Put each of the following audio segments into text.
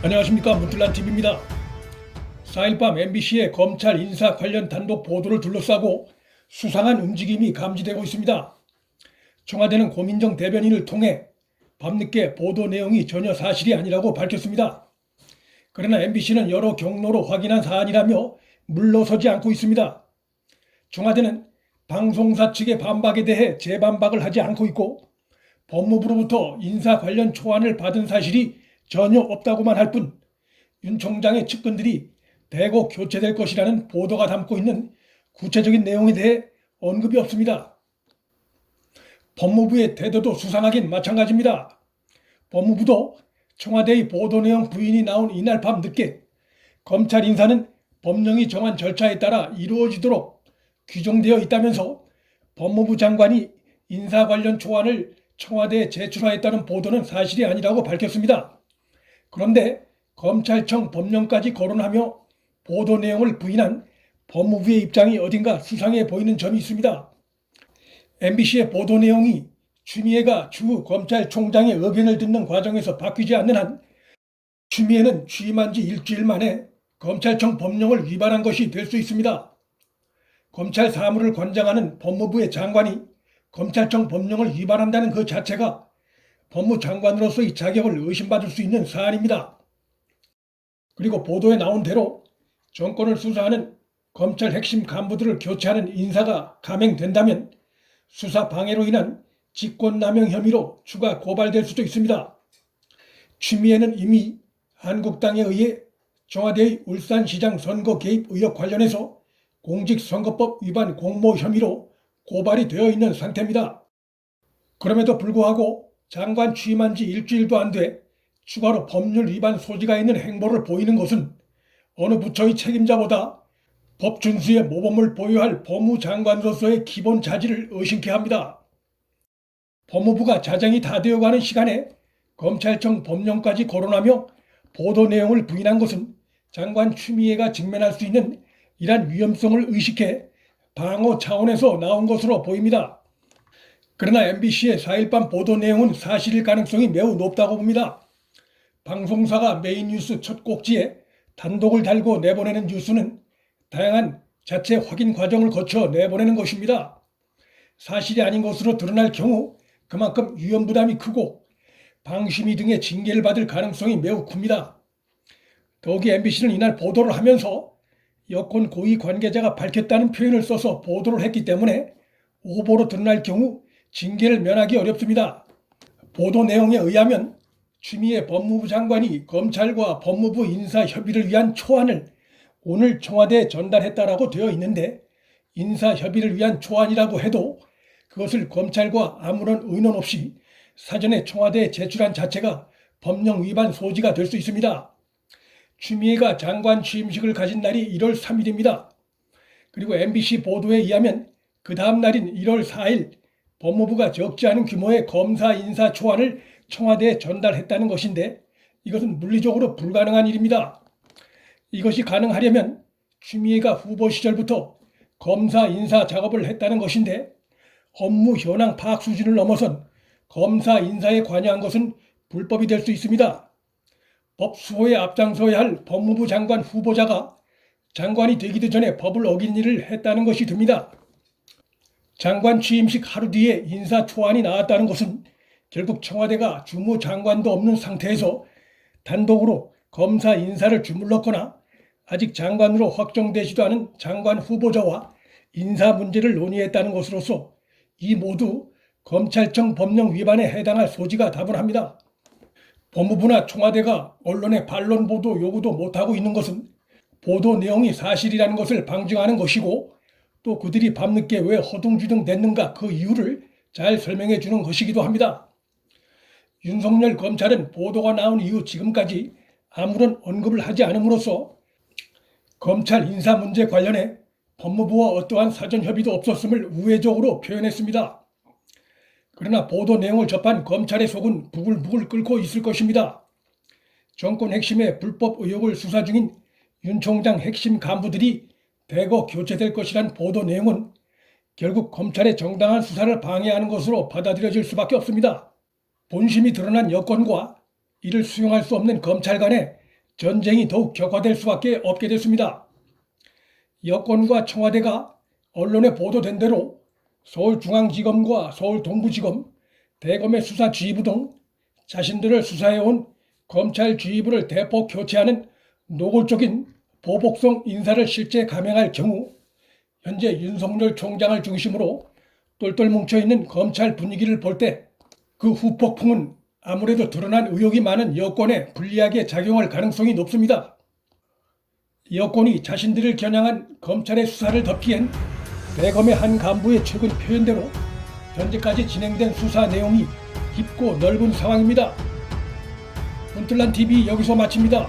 안녕하십니까, 문틀란TV입니다. 4일 밤 MBC의 검찰 인사 관련 단독 보도를 둘러싸고 수상한 움직임이 감지되고 있습니다. 청와대는 고민정 대변인을 통해 밤늦게 보도 내용이 전혀 사실이 아니라고 밝혔습니다. 그러나 MBC는 여러 경로로 확인한 사안이라며 물러서지 않고 있습니다. 청와대는 방송사 측의 반박에 대해 재반박을 하지 않고 있고, 법무부로부터 인사 관련 초안을 받은 사실이 전혀 없다고만 할 뿐 윤 총장의 측근들이 대거 교체될 것이라는 보도가 담고 있는 구체적인 내용에 대해 언급이 없습니다. 법무부의 태도도 수상하긴 마찬가지입니다. 법무부도 청와대의 보도 내용 부인이 나온 이날 밤 늦게 검찰 인사는 법령이 정한 절차에 따라 이루어지도록 규정되어 있다면서 법무부 장관이 인사 관련 초안을 청와대에 제출하였다는 보도는 사실이 아니라고 밝혔습니다. 그런데 검찰청 법령까지 거론하며 보도 내용을 부인한 법무부의 입장이 어딘가 수상해 보이는 점이 있습니다. MBC의 보도 내용이 추미애가 추후 검찰총장의 의견을 듣는 과정에서 바뀌지 않는 한 추미애는 취임한 지 일주일 만에 검찰청 법령을 위반한 것이 될 수 있습니다. 검찰 사무를 관장하는 법무부의 장관이 검찰청 법령을 위반한다는 그 자체가 법무장관으로서의 자격을 의심받을 수 있는 사안입니다. 그리고 보도에 나온 대로 정권을 수사하는 검찰 핵심 간부들을 교체하는 인사가 감행된다면 수사 방해로 인한 직권남용 혐의로 추가 고발될 수도 있습니다. 추미애는 이미 한국당에 의해 청와대의 울산시장 선거 개입 의혹 관련해서 공직선거법 위반 공모 혐의로 고발이 되어 있는 상태입니다. 그럼에도 불구하고 장관 취임한 지 일주일도 안 돼 추가로 법률 위반 소지가 있는 행보를 보이는 것은 어느 부처의 책임자보다 법 준수에 모범을 보여야 할 법무장관으로서의 기본 자질을 의심케 합니다. 법무부가 자정이 다 되어가는 시간에 검찰청 법령까지 거론하며 보도 내용을 부인한 것은 장관 추미애가 직면할 수 있는 이러한 위험성을 의식해 방어 차원에서 나온 것으로 보입니다. 그러나 MBC의 4일 밤 보도 내용은 사실일 가능성이 매우 높다고 봅니다. 방송사가 메인 뉴스 첫 꼭지에 단독을 달고 내보내는 뉴스는 다양한 자체 확인 과정을 거쳐 내보내는 것입니다. 사실이 아닌 것으로 드러날 경우 그만큼 위험 부담이 크고 방심위 등의 징계를 받을 가능성이 매우 큽니다. 더욱이 MBC는 이날 보도를 하면서 여권 고위 관계자가 밝혔다는 표현을 써서 보도를 했기 때문에 오보로 드러날 경우 징계를 면하기 어렵습니다. 보도 내용에 의하면 추미애 법무부 장관이 검찰과 법무부 인사 협의를 위한 초안을 오늘 청와대에 전달했다라고 되어 있는데, 인사 협의를 위한 초안이라고 해도 그것을 검찰과 아무런 의논 없이 사전에 청와대에 제출한 자체가 법령 위반 소지가 될 수 있습니다. 추미애가 장관 취임식을 가진 날이 1월 3일입니다. 그리고 MBC 보도에 의하면 그 다음 날인 1월 4일 법무부가 적지 않은 규모의 검사 인사 초안을 청와대에 전달했다는 것인데, 이것은 물리적으로 불가능한 일입니다. 이것이 가능하려면 추미애가 후보 시절부터 검사 인사 작업을 했다는 것인데, 업무 현황 파악 수준을 넘어선 검사 인사에 관여한 것은 불법이 될 수 있습니다. 법 수호에 앞장서야 할 법무부 장관 후보자가 장관이 되기도 전에 법을 어긴 일을 했다는 것이 듭니다. 장관 취임식 하루 뒤에 인사 초안이 나왔다는 것은 결국 청와대가 주무장관도 없는 상태에서 단독으로 검사 인사를 주물렀거나 아직 장관으로 확정되지도 않은 장관 후보자와 인사 문제를 논의했다는 것으로서 이 모두 검찰청 법령 위반에 해당할 소지가 다분합니다. 법무부나 청와대가 언론의 반론 보도 요구도 못하고 있는 것은 보도 내용이 사실이라는 것을 방증하는 것이고, 또 그들이 밤늦게 왜 허둥지둥 됐는가 그 이유를 잘 설명해 주는 것이기도 합니다. 윤석열 검찰은 보도가 나온 이후 지금까지 아무런 언급을 하지 않음으로써 검찰 인사 문제 관련해 법무부와 어떠한 사전 협의도 없었음을 우회적으로 표현했습니다. 그러나 보도 내용을 접한 검찰의 속은 부글부글 끓고 있을 것입니다. 정권 핵심의 불법 의혹을 수사 중인 윤 총장 핵심 간부들이 대거 교체될 것이란 보도 내용은 결국 검찰의 정당한 수사를 방해하는 것으로 받아들여질 수밖에 없습니다. 본심이 드러난 여권과 이를 수용할 수 없는 검찰 간의 전쟁이 더욱 격화될 수밖에 없게 됐습니다. 여권과 청와대가 언론에 보도된 대로 서울중앙지검과 서울동부지검, 대검의 수사지휘부 등 자신들을 수사해온 검찰 지휘부를 대폭 교체하는 노골적인 보복성 인사를 실제 감행할 경우 현재 윤석열 총장을 중심으로 똘똘 뭉쳐있는 검찰 분위기를 볼 때 그 후폭풍은 아무래도 드러난 의혹이 많은 여권에 불리하게 작용할 가능성이 높습니다. 여권이 자신들을 겨냥한 검찰의 수사를 덮기엔 대검의 한 간부의 최근 표현대로 현재까지 진행된 수사 내용이 깊고 넓은 상황입니다. 훈틀란TV 여기서 마칩니다.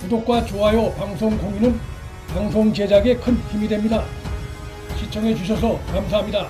구독과 좋아요, 방송 공유는 방송 제작에 큰 힘이 됩니다. 시청해 주셔서 감사합니다.